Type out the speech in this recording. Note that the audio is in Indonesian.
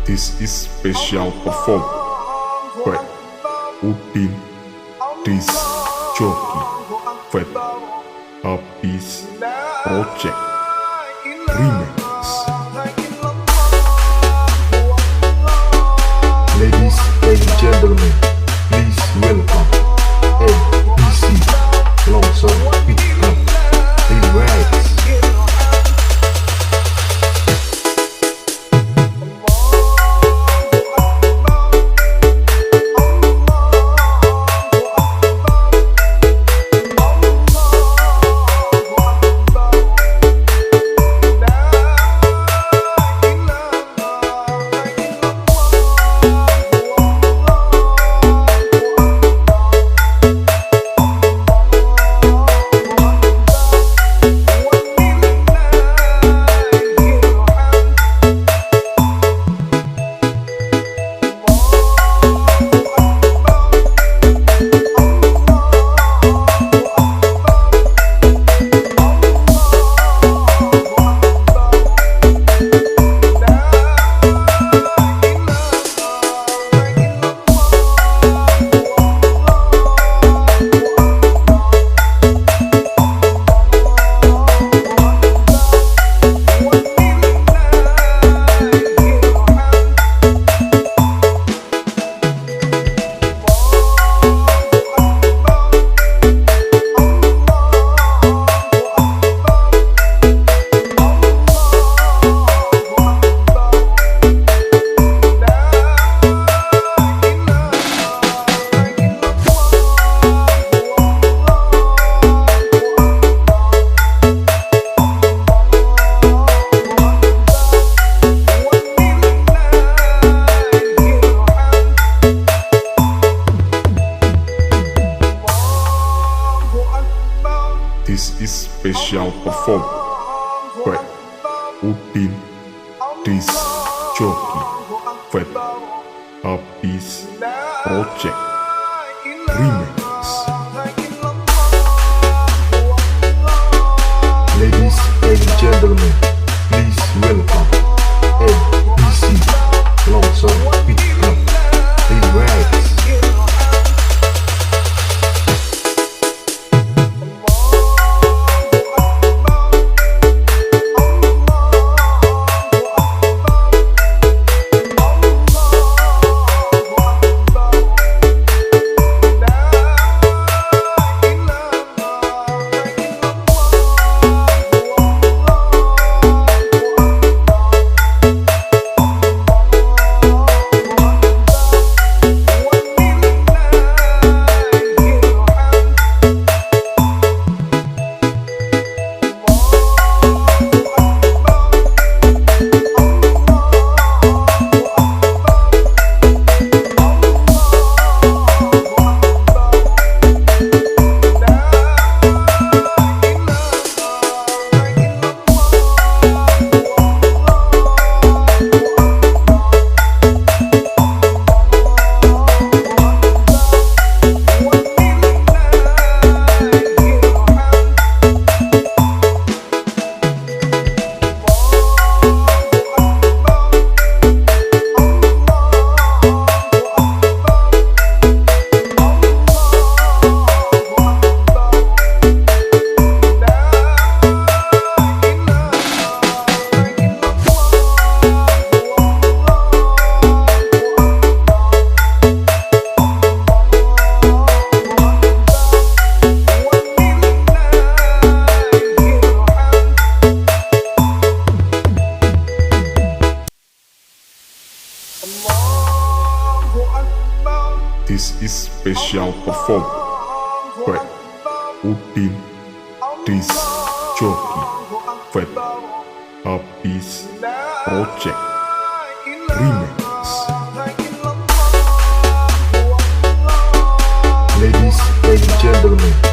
This is special perform by Udin Dis Joki Vet Habis Project Remix. Ladies and gentlemen, please welcome NBC Longsor Beat Club Remix. This is special perform by Udin Dis Joki Vet Habis Project Remix. Ladies and gentlemen, please welcome NBC Longsor Beat Club Remix. This is special perform by Udin Dis Joki Vet Habis Project Remix. Ladies and gentlemen,